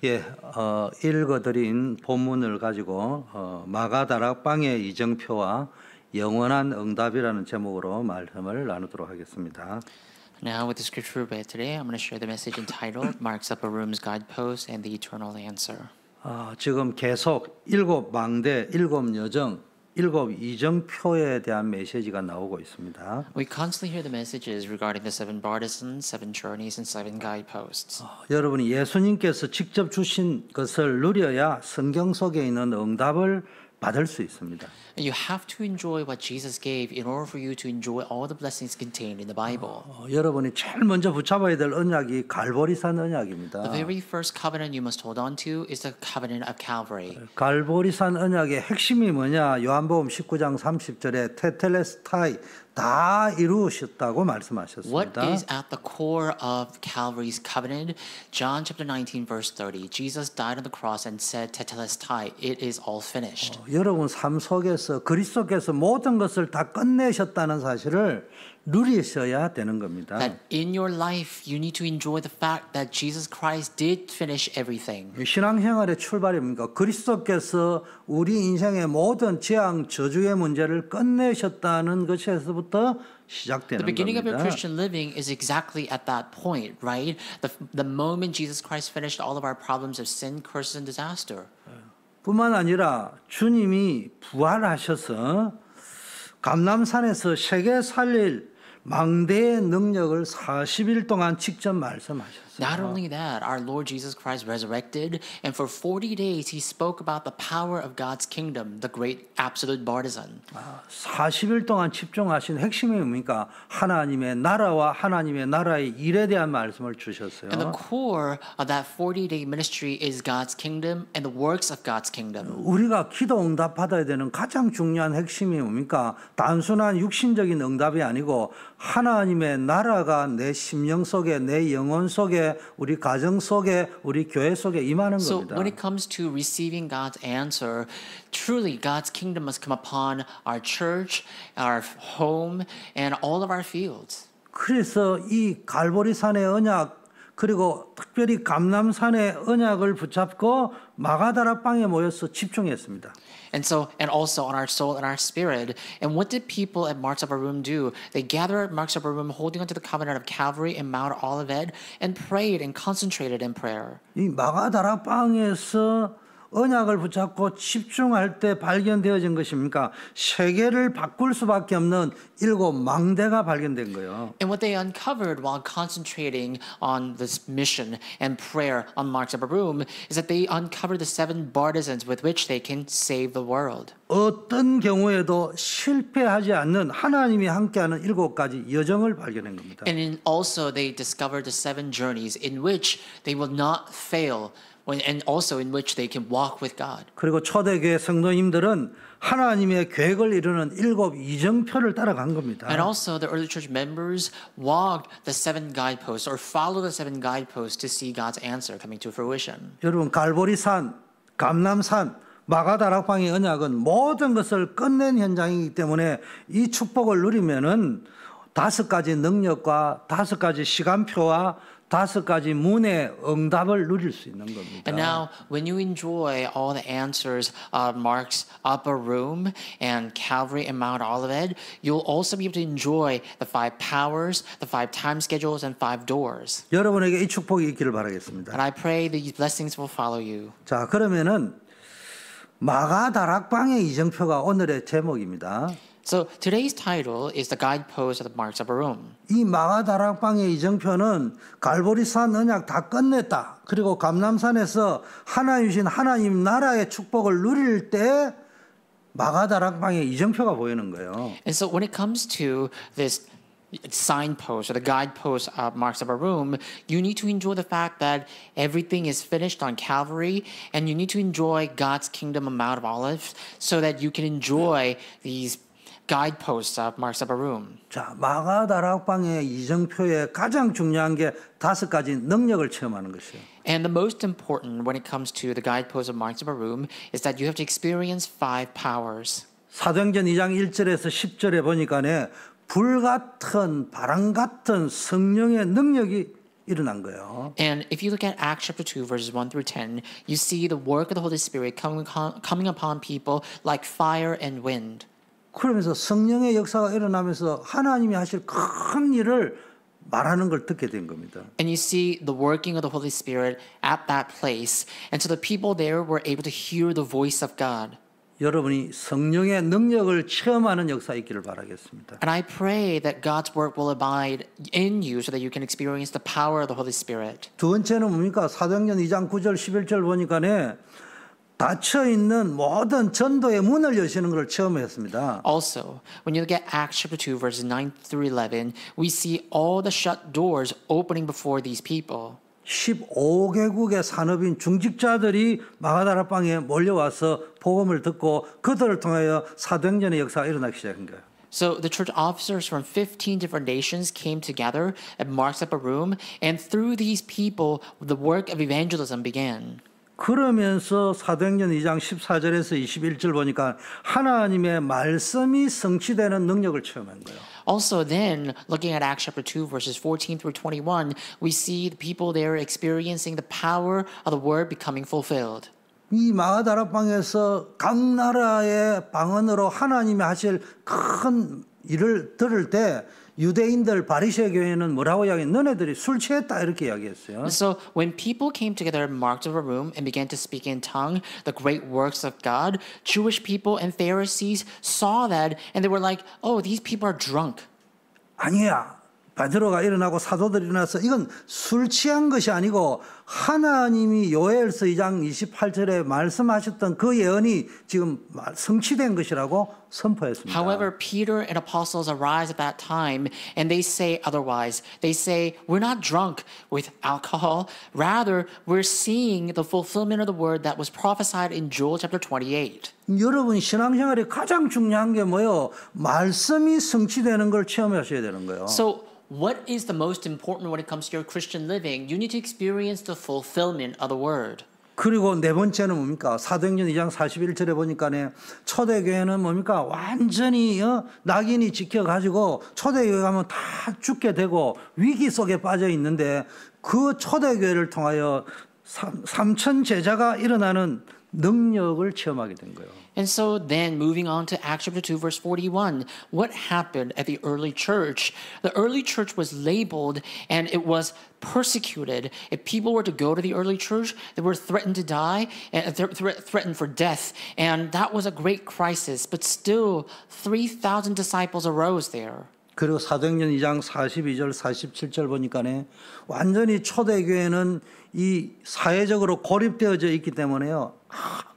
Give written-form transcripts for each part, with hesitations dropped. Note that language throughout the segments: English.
예, 읽어드린 본문을 가지고 마가다락방의 이정표와 영원한 응답이라는 제목으로 말씀을 나누도록 하겠습니다. Now, with the scripture read today, I'm going to share the message entitled Mark's Upper Room's Guidepost and the Eternal Answer. 지금 계속 일곱 망대, 일곱 여정, 일곱 이정표에 대한 메시지가 나오고 있습니다. We constantly hear the messages regarding the seven partisans, seven journeys, and seven guideposts. 여러분이 예수님께서 직접 주신 것을 누려야 성경 속에 있는 응답을 받을 수 있습니다. You have to enjoy what Jesus gave in order for you to enjoy all the blessings contained in the Bible. 여러분이 제일 먼저 붙잡아야 될 언약이 갈보리산 언약입니다. The very first covenant you must hold on to is the covenant of Calvary. 갈보리산 언약의 핵심이 뭐냐? 요한복음 19장 30절에 테텔레스타이 다 이루셨다고 말씀하셨습니다. What is at the core of Calvary's covenant? John chapter 19 verse 30. Jesus died on the cross and said, "Tetelestai, it is all finished." 여러분 삶 속에서 그리스도께서 모든 것을 다 끝내셨다는 사실을 누리셔야 되는 겁니다. That in your life you need to enjoy the fact that Jesus Christ did finish everything. 신앙생활의 출발이 뭡니까? 그리스도께서 우리 인생의 모든 재앙, 저주의 문제를 끝내셨다는 것에서부터 시작되는 The beginning of your 겁니다. Christian living is exactly at that point, right? The moment Jesus Christ finished all of our problems of sin, curses, and disaster. 뿐만 아니라 주님이 부활하셔서 감람산에서 세계 살릴 망대의 능력을 40일 동안 직접 말씀하셨어요. Not only that, our Lord Jesus Christ resurrected, and for 40 days he spoke about the power of God's kingdom, the great absolute partisan. 40일 동안 집중하신 핵심이 뭡니까? 하나님의 나라와 하나님의 나라의 일에 대한 말씀을 주셨어요. And the core of that 40-day ministry is God's kingdom and the works of God's kingdom. 우리가 기도 응답 받아야 되는 가장 중요한 핵심이 뭡니까? 단순한 육신적인 응답이 아니고 하나님의 나라가 내 심령 속에, 내 영혼 속에, 우리 가정 속에, 우리 교회 속에 임하는 So 겁니다. when it comes to receiving God's answer, truly God's kingdom must come upon our church, our home, and all of our fields. 그래서 이 갈보리산의 언약 그리고 특별히 감람산의 언약을 붙잡고 마가다락방에 모여서 집중했습니다. And also on our soul and our spirit. And what did people at Mark's Upper Room do? They gathered at Mark's Upper Room holding onto the covenant of Calvary and Mount Olivet and prayed and concentrated in prayer. 이 마가다락방에서 언약을 붙잡고 집중할 때 발견되어진 것입니까? 세계를 바꿀 수밖에 없는 일곱 망대가 발견된 거예요. And what they uncovered while concentrating on this mission and prayer on Mark's Upper Room is that they uncovered the seven partisans with which they can save the world. 어떤 경우에도 실패하지 않는 하나님이 함께하는 일곱 가지 여정을 발견한 겁니다. And also they discovered the seven journeys in which they will not fail. And also in which they can walk with God. 그리고 초대교회 성도님들은 하나님의 계획을 이루는 일곱 이정표를 따라간 겁니다. And also the early church members walked the seven guideposts or followed the seven guideposts to see God's answer coming to fruition. 여러분 갈보리산, 감람산, 마가다락방의 언약은 모든 것을 끝낸 현장이기 때문에 이 축복을 누리면은 다섯 가지 능력과 다섯 가지 시간표와 다섯 가지 문의 응답을 누릴 수 있는 겁니다. And now, when you enjoy all the answers of Mark's Upper Room and Calvary and Mount Olivet, you'll also be able to enjoy the five powers, the five time schedules, and five doors. 여러분에게 이 축복이 있기를 바라겠습니다. And I pray these blessings will follow you. 자, 그러면은 마가다락방의 이정표가 오늘의 제목입니다. So today's title is the guidepost of the Mark's Upper Room. 이 마가다락방의 이정표는 갈보리산 언약 다 끝냈다. 그리고 감람산에서 하나님 주신 하나님 나라의 축복을 누릴 때 마가다락방의 이정표가 보이는 거예요. And so when it comes to this signpost or the guidepost of Mark's Upper Room, you need to enjoy the fact that everything is finished on Calvary, and you need to enjoy God's kingdom of Mount of Olives so that you can enjoy these guideposts of Mark's Upper Room. 자, 마가다락방의 이정표의 가장 중요한 게 다섯 가지 능력을 체험하는 것이에요. And the most important when it comes to the guideposts of Mark's Upper Room is that you have to experience five powers. 사도행전 2장 1절에서 10절에 보니까네 불 같은 바람 같은 성령의 능력이 일어난 거예요. And if you look at Acts chapter 2, verses 1 through 10, you see the work of the Holy Spirit coming upon people like fire and wind. 그러면서 성령의 역사가 일어나면서 하나님이 하실 큰 일을 말하는 걸 듣게 된 겁니다. And you see the working of the Holy Spirit at that place. And so the people there were able to hear the voice of God. 여러분이 성령의 능력을 체험하는 역사 있기를 바라겠습니다. And I pray that God's work will abide in you so that you can experience the power of the Holy Spirit. 두 번째는 뭡니까? 사도행전 2장 9절 11절 보니까네 닫혀 있는 모든 전도의 문을 여시는 걸 체험했습니다. Also, when you look at Acts chapter 2, verses 9 through 11, we see all the shut doors opening before these people. 15개국의 산업인 중직자들이 마가다락방에 몰려와서 복음을 듣고 그들을 통하여 사도행전의 역사가 일어나기 시작한 거예요. So the church officers from 15 different nations came together at Mark's upper room, and through these people, the work of evangelism began. 그러면서 사도행전 2장 14절에서 21절 보니까 하나님의 말씀이 성취되는 능력을 체험한 거예요. Also then, looking at Acts chapter 2, verses 14 through 21, we see the people there experiencing the power of the word becoming fulfilled. 이 마가다락방에서 각 나라의 방언으로 하나님이 하실 큰 일을 들을 때 유대인들 바리새 교회는 뭐라고 이야기해? 너네들이 술 취했다 이렇게 이야기했어요. So when people came together in Mark's upper room and began to speak in tongue the great works of God, Jewish people and Pharisees saw that and they were like, oh, these people are drunk. 아니야. 베드로가 일어나고 사도들이 일어나서 이건 술 취한 것이 아니고 하나님이 요엘서 2장 28절에 말씀하셨던 그 예언이 지금 성취된 것이라고 선포했습니다. However, Peter and apostles arise at that time and they say otherwise. They say, we're not drunk with alcohol. Rather, we're seeing the fulfillment of the word that was prophesied in Joel chapter 28. 여러분 신앙생활에 가장 중요한 게 뭐예요? 말씀이 성취되는 걸 체험하셔야 되는 거예요. So, what is the most important when it comes to your Christian living? You need to experience the fulfillment of the word. 그리고 네 번째는 뭡니까? 사도행전 2장 41절에 보니까네 초대교회는 뭡니까? 완전히 낙인이 찍혀가지고 초대교회 가면 다 죽게 되고 위기 속에 빠져 있는데 그 초대교회를 통하여 3천 제자가 일어나는 능력을 체험하게 된 거예요. And so then, moving on to Acts chapter 2, verse 41, what happened at the early church? The early church was labeled and it was persecuted. If people were to go to the early church, they were threatened to die and threatened for death. And that was a great crisis. But still, 3,000 disciples arose there. 그리고 사도행전 2장 42절 47절 보니까네 완전히 초대교회는 이 사회적으로 고립되어져 있기 때문에요.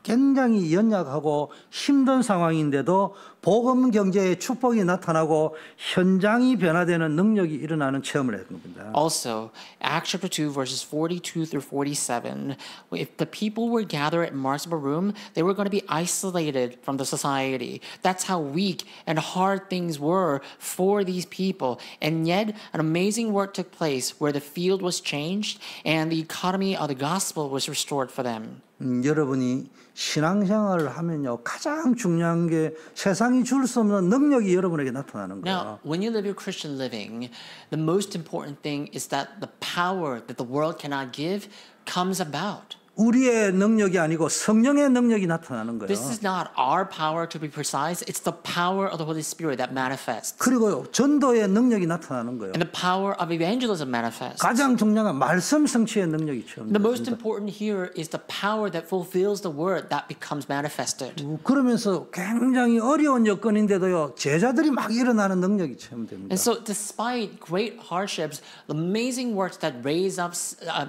굉장히 연약하고 힘든 상황인데도 복음 경제의 축복이 나타나고 현장이 변화되는 능력이 일어나는 체험을 했던 겁니다. Also, Acts chapter 2, verses 42 through 47, if the people were gathered at Mark's upper room, they were going to be isolated from the society. That's how weak and hard things were for these people. And yet, an amazing work took place where the field was changed and the economy of the gospel was restored for them. 여러분이 신앙생활을 하면요 가장 중요한 게 세상이 줄 수 없는 능력이 여러분에게 나타나는 거예요. Now, when you live your Christian living, the most important thing is that the power that the world cannot give comes about. 우리의 능력이 아니고 성령의 능력이 나타나는 거예요. This is not our power to be precise. It's the power of the Holy Spirit that manifests. 그리고 전도의 능력이 나타나는 거예요. And the power of evangelism manifests. 가장 중요한 건 말씀 성취의 능력이 The most 체험됩니다. important here is the power that fulfills the word that becomes manifested. 그러면서 굉장히 어려운 여건인데도요 제자들이 막 일어나는 능력이 체험됩니다. And so, despite great hardships, the amazing works that raise up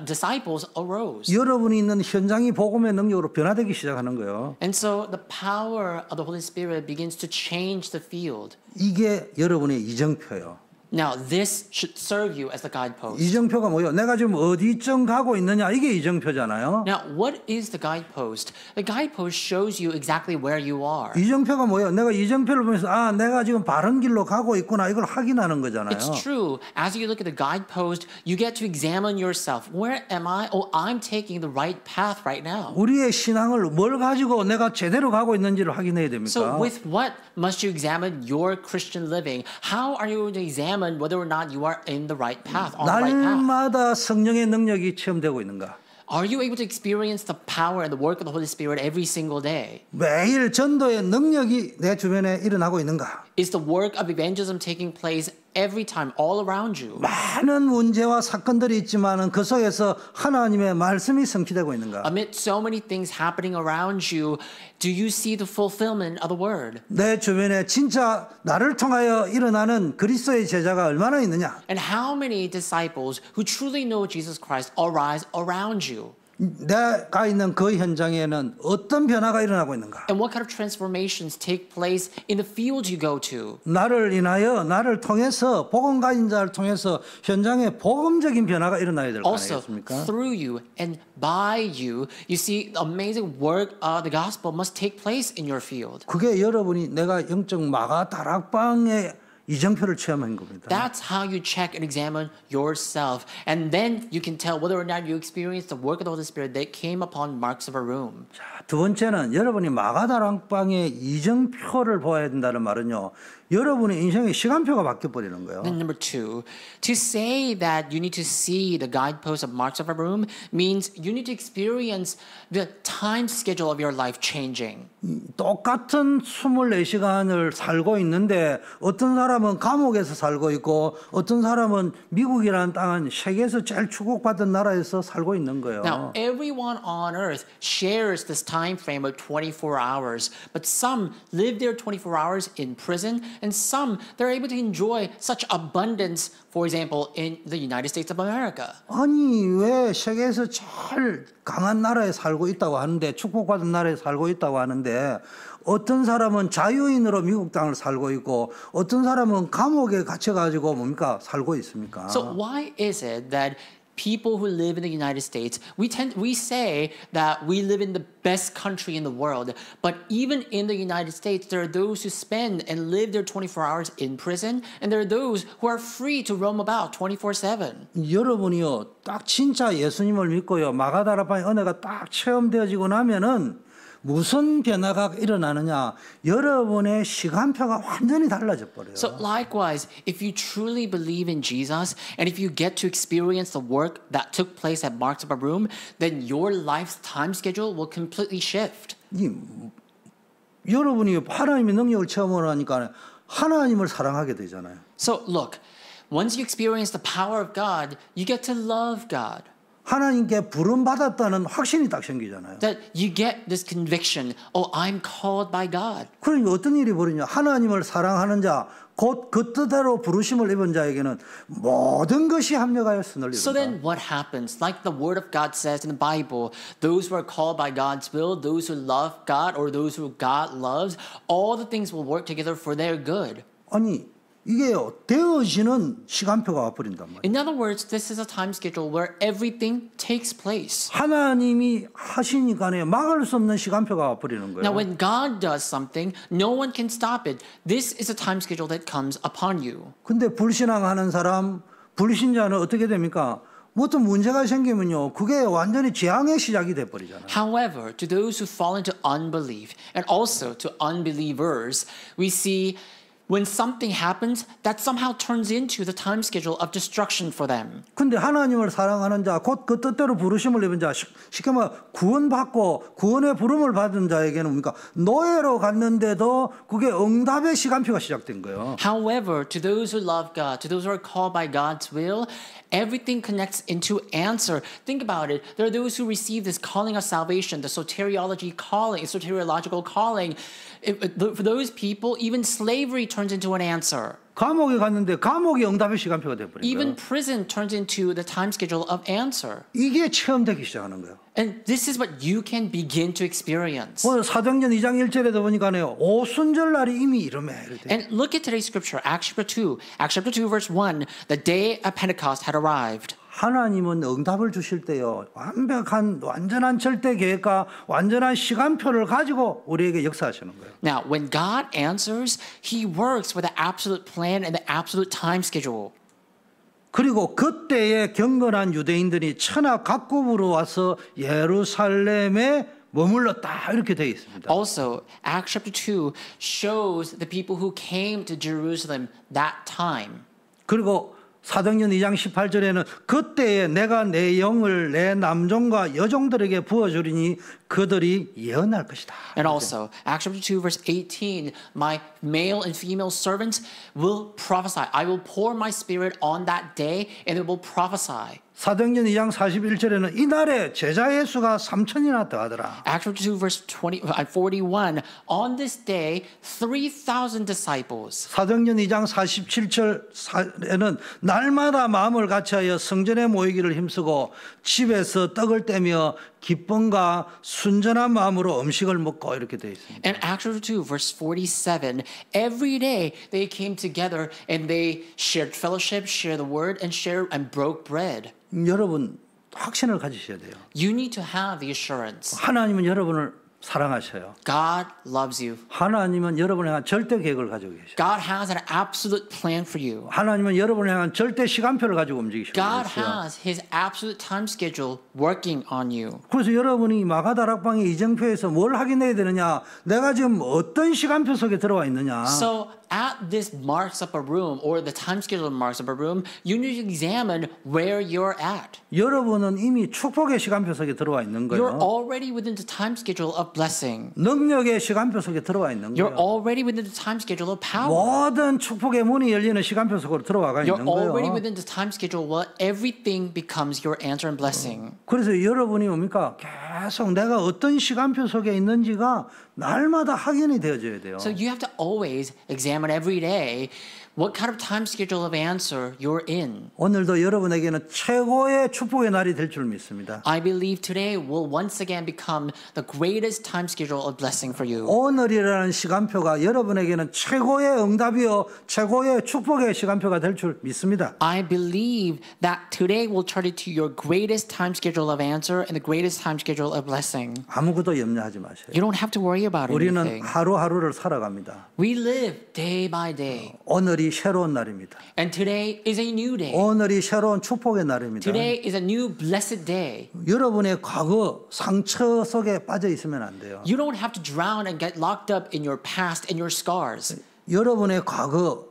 disciples arose. 여러분이 있는 현장이 복음의 능력으로 변화되기 시작하는 거예요. And so, the power of the Holy Spirit begins to change the field. 이게 여러분의 이정표예요. Now, this should serve you as the guidepost. 이정표가 뭐예요? 내가 지금 어디쯤 가고 있느냐 이게 이정표잖아요. Now, what is the guidepost? The guidepost shows you exactly where you are. 이정표가 뭐예요? 내가 이정표를 보면서 아 내가 지금 바른 길로 가고 있구나 이걸 확인하는 거잖아요. It's true. As you look at the guidepost, you get to examine yourself. Where am I? Oh, I'm taking the right path right now. 우리의 신앙을 뭘 가지고 내가 제대로 가고 있는지를 확인해야 됩니까? So with what must you examine your Christian living? How are you going to examine examine whether or not you are in the right path, on the right path. 날마다 성령의 능력이 체험되고 있는가? Are you able to experience the power and the work of the Holy Spirit every single day? 매일 전도의 능력이 내 주변에 일어나고 있는가? Is the work of evangelism taking place every time, all around you? 많은 문제와 사건들이 있지만은 그 속에서 하나님의 말씀이 성취되고 있는가? Amid so many things happening around you, do you see the fulfillment of the word? 내 주변에 진짜 나를 통하여 일어나는 그리스도의 제자가 얼마나 있느냐? And how many disciples who truly know Jesus Christ arise around you? 내가 있는 그 현장에는 어떤 변화가 일어나고 있는가? And what kind of transformations take place in the fields you go to? 나를 인하여 나를 통해서 복음 가진 자를 통해서 현장에 복음적인 변화가 일어나야 될 거 Also, 아니겠습니까? through you and by you, you see the amazing work of the gospel must take place in your field. 그게 여러분이 내가 영적 마가 다락방의 이정표를 체험한 겁니다. That's how you check and examine yourself. And then you can tell whether or not you experience the work of the Holy Spirit that came upon Mark's upper room. 자, 두 번째는 여러분이 마가다락방의 이정표를 보아야 된다는 말은요. 여러분의 인생의 시간표가 바뀌어 버리는 거예요. And number two, to say that you need to see the guideposts of Mark's upper room means you need to experience the time schedule of your life changing. 똑같은 24시간을 살고 있는데 어떤 사람은 감옥에서 살고 있고 어떤 사람은 미국이라는 땅은 세계에서 제일 축복받은 나라에서 살고 있는 거예요. Now, everyone on earth shares this time frame of 24 hours, but some live their 24 hours in prison, and some they're able to enjoy such abundance, for example, in the United States of America. 아니 왜 세계에서 제일 강한 나라에 살고 있다고 하는데 축복받은 나라에 살고 있다고 하는데 어떤 사람은 자유인으로 미국 땅을 살고 있고 어떤 사람은 감옥에 갇혀가지고 뭡니까 살고 있습니까? So why is it that people who live in the United States, we say that we live in the best country in the world, but even in the United States, there are those who spend and live their 24 hours in prison, and there are those who are free to roam about 24/7. 여러분이요 딱 진짜 예수님을 믿고요 마가다락방의 은혜가 딱 체험되어지고 나면은 무슨 변화가 일어나느냐? 여러분의 시간표가 완전히 달라져 버려요. So likewise, if you truly believe in Jesus and if you get to experience the work that took place at Mark's upper room, then your life's time schedule will completely shift. 여러분이 하나님의 능력을 체험을 하니까 하나님을 사랑하게 되잖아요. So look, once you experience the power of God, you get to love God. 하나님께 부름 받았다는 확신이 딱 생기잖아요. That you get this conviction, oh, I'm called by God. 그러니까 어떤 일이 벌어지냐? 하나님을 사랑하는 자, 곧 그 뜻대로 부르심을 입은 자에게는 모든 것이 합력하여 선을 So 이룬다. then what happens? Like the word of God says in the Bible, those who are called by God's will, those who love God or those who God loves, all the things will work together for their good. 아니 이게요 되어지는 시간표가 와버린단 말이에요. In other words, this is a time schedule where everything takes place. 하나님이 하시니까네 막을 수 없는 시간표가 와버리는 거예요. Now, when God does something, no one can stop it. This is a time schedule that comes upon you. 근데 불신앙하는 사람, 불신자는 어떻게 됩니까? 어떤 문제가 생기면요, 그게 완전히 재앙의 시작이 돼버리잖아요. However, to those who fall into unbelief and also to unbelievers, we see when something happens, that somehow turns into the time schedule of destruction for them. 근데 하나님을 사랑하는 자, 곧 그 뜻대로 부르심을 입은 자, 쉽게 말해 구원받고 구원의 부름을 받은 자에게는 뭡니까? 노예로 갔는데도 그게 응답의 시간표가 시작된 거예요. However, to those who love God, to those who are called by God's will, everything connects into answer. Think about it. There are those who receive this calling of salvation, the soteriological calling. For those people, even slavery turns into an answer. 감옥에 갔는데 감옥이 응답의 시간표가 돼버린 Even 거예요. prison turns into the time schedule of answer. 이게 체험되기 시작하는 거예요. And this is what you can begin to experience. 오늘 사도행전 2장 1절에도 보니까요, 오순절 날이 이미 이르매. And look at today's scripture, Acts chapter 2, verse 1. The day of Pentecost had arrived. 하나님은 응답을 주실 때요, 완전한 절대 계획과 완전한 시간표를 가지고 우리에게 역사하시는 거예요. Now, when God answers, He works with the absolute plan and the absolute time schedule. 그리고 그때에 경건한 유대인들이 천하 각국으로 와서 예루살렘에 머물렀다 이렇게 되어 있습니다. Also, Acts chapter 2 shows the people who came to Jerusalem that time. 그리고 사도행전 2장 18절에는 그때에 내가 내 영을 내 남종과 여종들에게 부어주리니 그들이 예언할 것이다. And also, Acts chapter 2, verse 18, my male and female servants will prophesy. I will pour my spirit on that day and they will prophesy. 사도행전 2장 41절에는 이날에 제자의 수가 3,000이나 더하더라. Acts chapter 2, verse 41, on this day, 3,000 disciples. 사도행전 2장 47절에는 날마다 마음을 같이하여 성전에 모이기를 힘쓰고 집에서 떡을 떼며 기쁨과 순전한 마음으로 음식을 먹고 이렇게 되어 있습니다. And Acts chapter 2, verse 47, every day they came together and they shared fellowship, shared the word, and broke bread. 여러분 확신을 가지셔야 돼요. You need to have the assurance. 하나님은 여러분을 사랑하셔요. God loves you. 하나님은 여러분을 향한 절대 계획을 가지고 계셔요. God has an absolute plan for you. 하나님은 여러분을 향한 절대 시간표를 가지고 움직이시고 God 계세요. has His absolute time schedule working on you. 그래서 여러분이 마가다락방의 이정표에서 뭘 확인해야 되느냐? 내가 지금 어떤 시간표 속에 들어와 있느냐? So at this marks up a room or the time schedule marks up a room, you need to examine where you're at. 여러분은 이미 축복의 시간표 속에 들어와 있는 You're 거예요. already within the time schedule of blessing. 능력의 시간표 속에 들어와 있는 You're 거예요. already within the time schedule of power. 모든 축복의 문이 열리는 시간표 속으로 들어와가 You're 있는 already 거예요. within the time schedule where everything becomes your answer and blessing. 그래서 여러분이 뭡니까? 계속 내가 어떤 시간표 속에 있는지가 날마다 확인이 되어져야 돼요. So you have to always examine every day what kind of time schedule of answer you're in. 오늘도 여러분에게는 최고의 축복의 날이 될 줄 믿습니다. I believe today will once again become the greatest time schedule of blessing for you. 오늘이라는 시간표가 여러분에게는 최고의 응답이요 최고의 축복의 시간표가 될 줄 믿습니다. I believe that today will turn into your greatest time schedule of answer and the greatest time schedule of blessing. 아무것도 염려하지 마세요. You don't have to worry about 우리는 anything. 하루하루를 살아갑니다. We live day by day. 오늘이 새로운 날입니다. And today is a new day. 오늘이 새로운 축복의 날입니다. Today is a new blessed day. 여러분의 과거 상처 속에 빠져 있으면 안 돼요. You don't have to drown and get locked up in your past and your scars. 여러분의 과거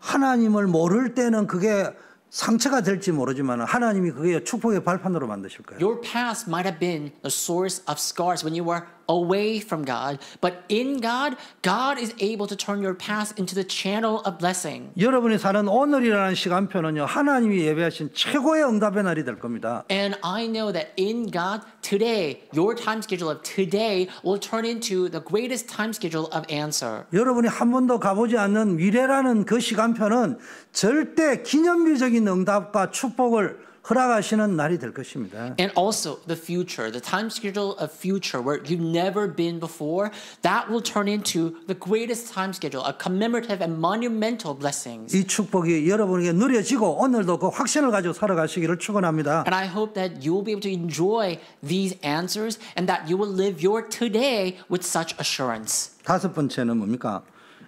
하나님을 모를 때는 그게 상처가 될지 모르지만 하나님이 그게 축복의 발판으로 만드실 거예요. Your past might have been the source of scars when you were away from God, but in God, God is able to turn your past into the channel of blessing. 여러분이 사는 오늘이라는 시간표는요 하나님이 예배하신 최고의 응답의 날이 될 겁니다. And I know that in God, today, your time schedule of today will turn into the greatest time schedule of answer. 여러분이 한 번도 가보지 않는 미래라는 그 시간표는 절대 기념비적인 응답과 축복을 허락하시는 날이 될 것입니다. And also the future, the time schedule of future where you've never been before, that will turn into the greatest time schedule, a commemorative and monumental blessings. 이 축복이 여러분에게 누려지고 오늘도 그 확신을 가지고 살아가시기를 축원합니다. And I hope that you will be able to enjoy these answers and that you will live your today with such assurance. 다섯 번째는 뭡니까?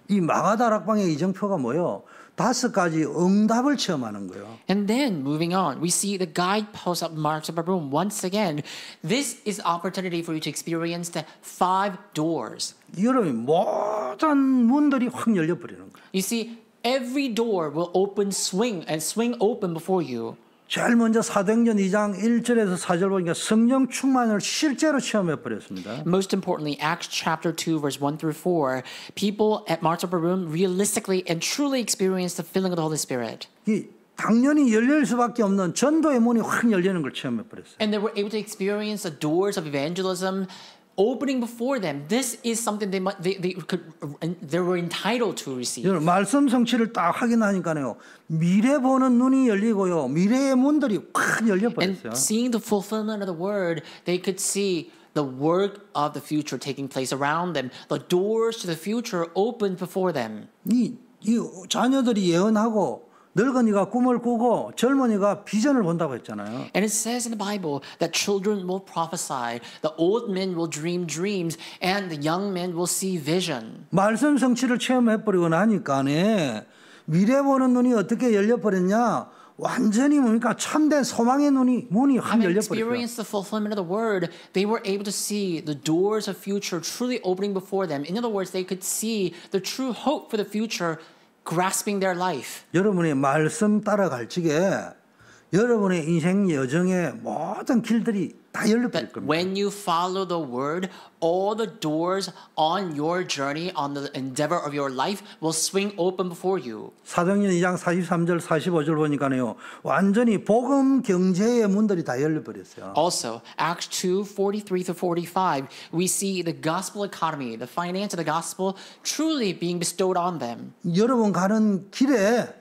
이 마가다락방의 이정표가 뭐예요? 5가지 응답을 체험하는 거예요. And then moving on, we see the guidepost of marks of a room. Once again, this is opportunity for you to experience the 5 doors. 여러분 모든 문들이 확 열려버리는 거예요. You see, every door will swing open before you. 제일 먼저 사도행전 2장 1절에서 4절 보니까 성령 충만을 실제로 체험해 버렸습니다. Most importantly, Acts chapter 2, verse 1 through 4, people at Marks Upper Room realistically and truly experienced the filling of the Holy Spirit. 이 당연히 열릴 수밖에 없는 전도의 문이 확 열리는 걸 체험해 버렸어요. And they were able to experience the doors of evangelism opening before them. This is something they were entitled to receive. 여러분 말씀 성취를 딱 확인하니까요. 미래 보는 눈이 열리고요. 미래의 문들이 확 열려 And 버렸어요. seeing the fulfillment of the word, they could see the work of the future taking place around them. The doors to the future opened before them. 이 자녀들이 예언하고 늙은이가 꿈을 꾸고 젊은이가 비전을 본다고 했잖아요. And it says in the Bible that children will prophesy, the old men will dream dreams, and the young men will see vision. 말씀 성취를 체험해버리고 나니까네 미래 보는 눈이 어떻게 열려버렸냐? 완전히 뭡니까 참된 소망의 문이 확 Having 열려버렸어요. experienced the fulfillment of the word, they were able to see the doors of future truly opening before them. In other words, they could see the true hope for the future grasping their life. 여러분의 말씀 따라갈 적에 여러분의 인생 여정의 모든 길들이 다 열려버릴 That 겁니다. when you follow the word, all the doors on your journey, on the endeavor of your life, will swing open before you. 사도행전 2장 43절 45절 보니까요, 완전히 복음 경제의 문들이 다 열려버렸어요. Also, Acts 2:43-45, we see the gospel economy, the finance of the gospel, truly being bestowed on them. 여러분 가는 길에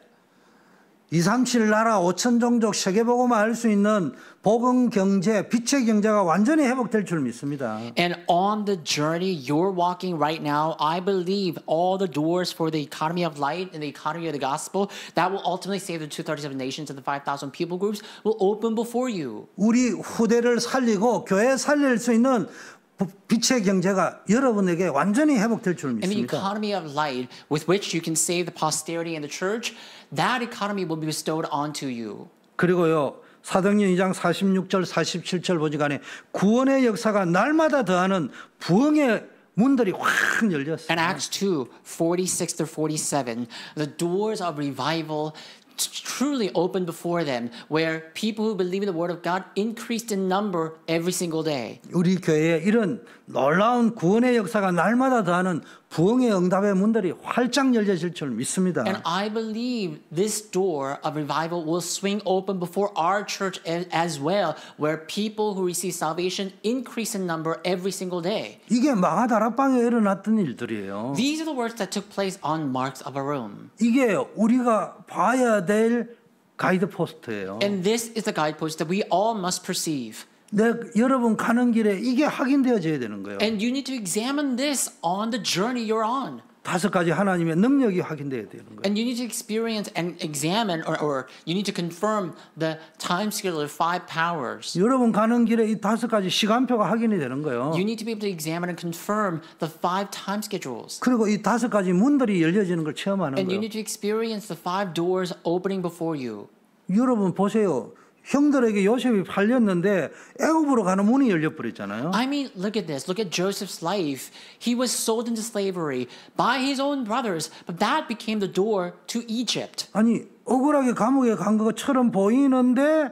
237 나라 5천 종족 세계복음화 할 수 있는 복음 경제, 빛의 경제가 완전히 회복될 줄 믿습니다. And on the journey you're walking right now, I believe all the doors for the economy of light and the economy of the gospel that will ultimately save the 237 nations and the 5,000 people groups will open before you. 우리 후대를 살리고 교회 살릴 수 있는 빛의 경제가 여러분에게 완전히 회복될 줄 And the 믿습니다. economy of light with which you can save the posterity and the church, that economy will be bestowed onto you. 그리고요, 사도행전 2장 46절 47절 보지간에 구원의 역사가 날마다 더하는 부흥의 문들이 확 열렸어요. And Acts 2:46-47, the doors of revival truly opened before them, where people who believe in the word of God increased in number every single day. 우리 교회에 이런 놀라운 구원의 역사가 날마다 더하는 부흥의 응답의 문들이 활짝 열려질 줄 믿습니다. And I believe this door of revival will swing open before our church as well, where people who receive salvation increase in number every single day. 이게 마가다락방에 일어났던 일들이에요. These are the works that took place on Mark's upper room. 이게 우리가 봐야 될 가이드 포스트예요. And this is the guidepost that we all must perceive. 여러분 가는 길에 이게 확인되어져야 되는 거예요. And you need to examine this on the journey you're on. 5가지 하나님의 능력이 확인되어야 되는 거예요. And you need to experience and examine, or you need to confirm the time scale of 5 powers. 여러분 가는 길에 이 5가지 시간표가 확인이 되는 거예요. You need to be able to examine and confirm the 5 time schedules. 그리고 이 5가지 문들이 열려지는 걸 체험하는 And you 거예요. need to experience the 5 doors opening before you. 여러분 보세요. 형들에게 요셉이 팔렸는데 애굽으로 가는 문이 열려버렸잖아요. I mean, look at this. Look at Joseph's life. He was sold into slavery by his own brothers, but that became the door to Egypt. 아니 억울하게 감옥에 간 것처럼 보이는데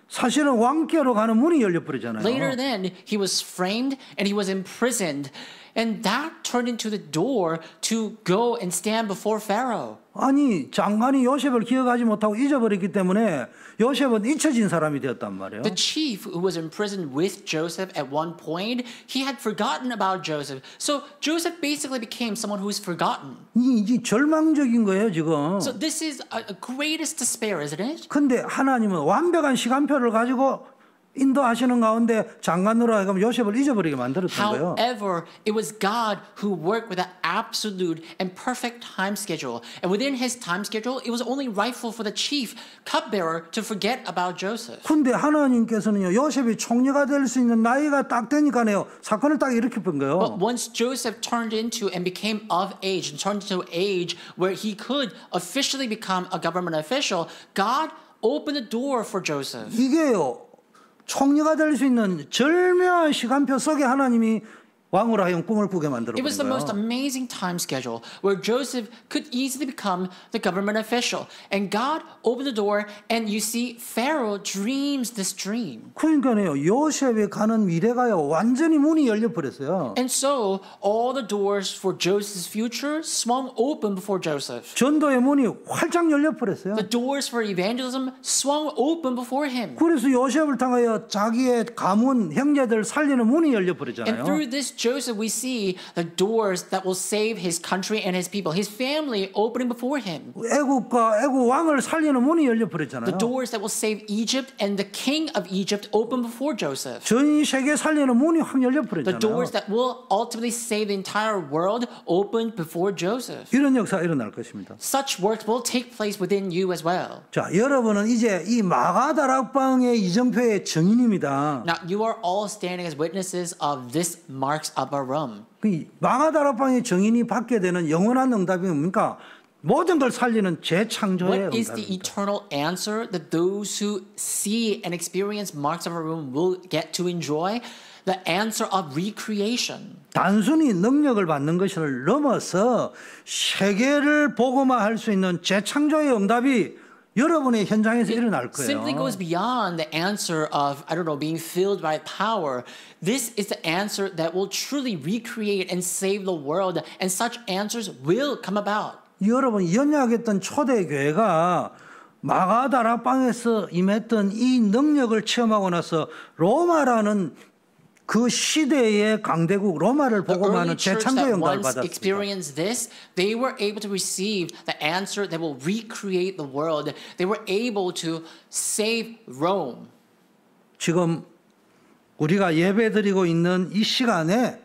사실은 왕께로 가는 문이 열려버리잖아요. Later then, he was framed and he was imprisoned. And that turned into the door to go and stand before Pharaoh. 아니 장관이 요셉을 기억하지 못하고 잊어버렸기 때문에 요셉은 잊혀진 사람이 되었단 말이에요. The chief who was imprisoned with Joseph at one point, he had forgotten about Joseph. So Joseph basically became someone who was forgotten. 이게 절망적인 거예요 지금. So this is a greatest despair, isn't it? 근데 하나님은 완벽한 시간표를 가지고 인도하시는 가운데 장관으로 하여금 요셉을 잊어버리게 만들었던 거예요. However, it was God who worked with an absolute and perfect time schedule. And within his time schedule, it was only rightful for the chief cupbearer to forget about Joseph. 근데 하나님께서는요 요셉이 총리가 될 수 있는 나이가 딱 되니까요 사건을 딱 이렇게 본 거예요. But once Joseph turned into and became of age and turned into age where he could officially become a government official, God opened the door for Joseph. 이게요 총리가 될 수 있는 절묘한 시간표 속에 하나님이 왕으로 하여금 꿈을 꾸게 만들어 It 버린 was the most 거예요. amazing time schedule where Joseph could easily become the government official. And God opened the door and you see Pharaoh dreams this dream. 그러니까요 요셉이 가는 미래가요 완전히 문이 열려 버렸어요. And so all the doors for Joseph's future swung open before Joseph. 전도의 문이 활짝 열려 버렸어요. The doors for evangelism swung open before him. 그래서 요셉을 통하여 자기의 가문 형제들 살리는 문이 열려 And 버렸잖아요. through this Joseph, we see the doors that will save his country and his people, his family opening before him. 애굽과 애굽 왕을 살리는 문이 열려 The 버렸잖아요. doors that will save Egypt and the king of Egypt open before Joseph. 전 세계 살리는 문이 확 열려 The 버렸잖아요. doors that will ultimately save the entire world opened before Joseph. 이런 역사가 일어날 것입니다. Such works will take place within you as well. 자, 여러분은 이제 이 마가다락방의 이정표의 증인입니다. Now, you are all standing as witnesses of this Mark's upper room. 그 마가다락방의 증인이 받게 되는 영원한 응답이 뭡니까? 모든 걸 살리는 재창조의 What is the 응답입니다. eternal answer that those who see and experience Mark's upper room will get to enjoy? the answer of recreation. 단순히 능력을 받는 것을 넘어서 세계를 복음화할 수 있는 재창조의 응답이 여러분의 현장에서 일어날 거예요. Simply goes beyond the answer of, I don't know, being filled by power. This is the answer that will truly recreate and save the world, and such answers will come about. 여러분 연약했던 초대교회가 마가다락방에서 임했던 이 능력을 체험하고 나서 로마라는 그 시대의 강대국 로마를 The 복음하는 early church 재창조 that 영광을 once 받았습니다. experienced this, they were able to receive the answer that will recreate the world. They were able to save Rome. 지금 우리가 예배드리고 있는 이 시간에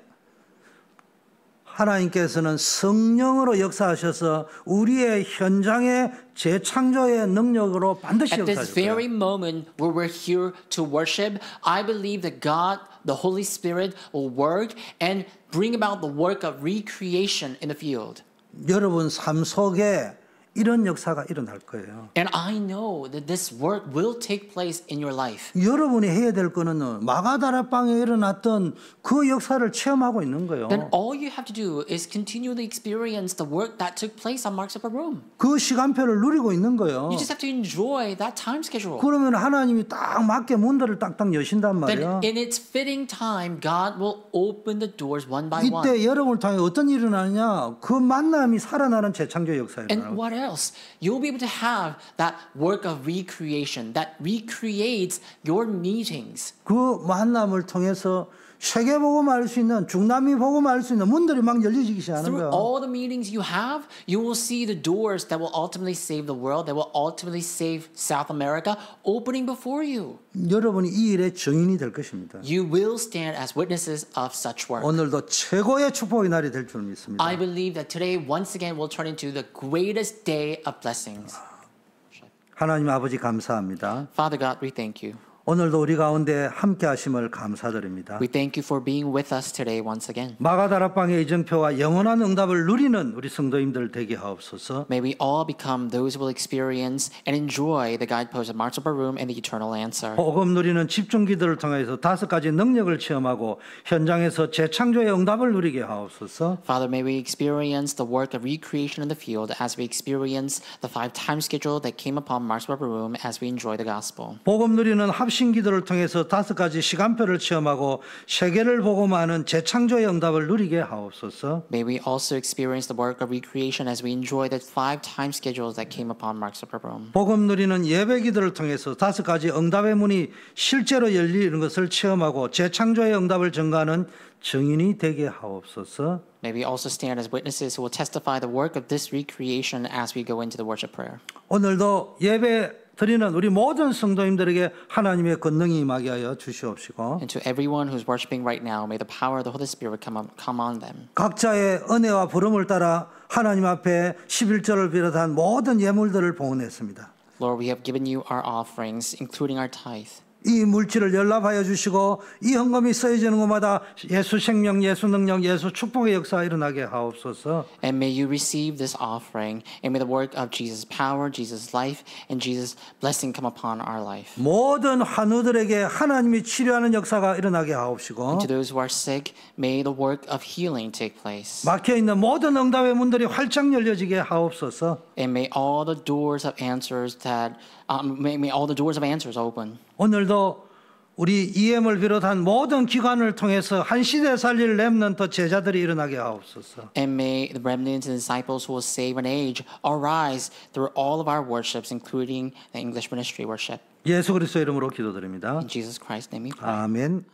하나님께서는 성령으로 역사하셔서 우리의 현장의 재창조의 능력으로 반드시 At this 역사하실 very 거예요. moment where we're here to worship, I believe that God, the Holy Spirit, will work and bring about the work of recreation in the field. 여러분 삶 속에 이런 역사가 일어날 거예요. And I know that this work will take place in your life. 여러분이 해야 될 거는 마가다락방에 일어났던 그 역사를 체험하고 있는 거예요. Then all you have to do is continually experience the work that took place on Mark's Upper Room. 그 시간표를 누리고 있는 거예요. You just have to enjoy that time schedule. 그러면 하나님이 딱 맞게 문들을 딱딱 여신단 Then 말이에요. in its fitting time, God will open the doors one by one. 이때 여러분을 통해 어떤 일이 일어나느냐? 그 만남이 살아나는 재창조 역사예요. And what else? You'll be able to have that work of recreation that recreates your meetings. 그 만남을 통해서 세계 복음할 수 있는 중남미 복음할 수 있는 문들이 막 열리기 시작하는 Through 거예요. all the meetings you have, you will see the doors that will ultimately save the world, that will ultimately save South America, opening before you. 여러분이 이 일의 증인이 될 것입니다. You will stand as witnesses of such work. 오늘도 최고의 축복의 날이 될 줄 믿습니다. I believe that today, once again, will turn into the greatest day of blessings. 하나님 아버지 감사합니다. Father God, we thank you. 오늘도 우리 가운데 함께 하심을 감사드립니다. We thank you for being with us today once again. 마가다락방의 이정표와 영원한 응답을 누리는 우리 성도님들 되게 하옵소서. May we all become those who will experience and enjoy the guideposts of Mark's Upper Room and the eternal answer. 복음 누리는 집중 기도를 통해서 5가지 능력을 체험하고 현장에서 재창조의 응답을 누리게 하옵소서. Father, may we experience the work of recreation in the field as we experience the 5-time schedule that came upon Mark's Upper Room as we enjoy the gospel. 복음 누리는 합심 기도를 통해서 5가지 시간표를 체험하고 세계를 복음하는 재창조의 응답을 누리게 하옵소서. May we also experience the work of recreation as we enjoy the 5-time schedules that came upon Mark's Upper Room. 복음 누리는 예배 기도를 통해서 5가지 응답의 문이 실제로 열리는 것을 체험하고 재창조의 응답을 증가하는 증인이 되게 하옵소서. May we also stand as witnesses who will testify the work of this recreation as we go into the worship prayer. 오늘도 예배 드리는 우리 모든 성도님들에게 하나님의 권능이 임하게 하여 주시옵시고 And to everyone who's worshiping right now, may the power of the Holy Spirit come on them. 각자의 은혜와 부름을 따라 하나님 앞에 11절을 비롯한 모든 예물들을 봉헌했습니다. Lord, we have given you our offerings, including our tithe. 이 물질을 연락하여 주시고 이 헌금이 쓰여지는 곳마다 예수 생명, 예수 능력, 예수 축복의 역사가 일어나게 하옵소서. And may you receive this offering, and may the work of Jesus' power, Jesus' life, and Jesus' blessing come upon our life. 모든 환우들에게 하나님이 치료하는 역사가 일어나게 하옵시고 And to those who are sick, may the work of healing take place. 막혀있는 모든 응답의 문들이 활짝 열려지게 하옵소서. And may all the doors of answers may all the doors of answers open. 오늘도 우리 EM을 비롯한 모든 기관을 통해서 한 시대 살릴 렘넌트 제자들이 일어나게 하옵소서. And may the remnants and disciples who will save an age arise through all of our worships, including the English ministry worship. 예수 그리스도 이름으로 기도드립니다. In Jesus Christ's name we pray. 아멘.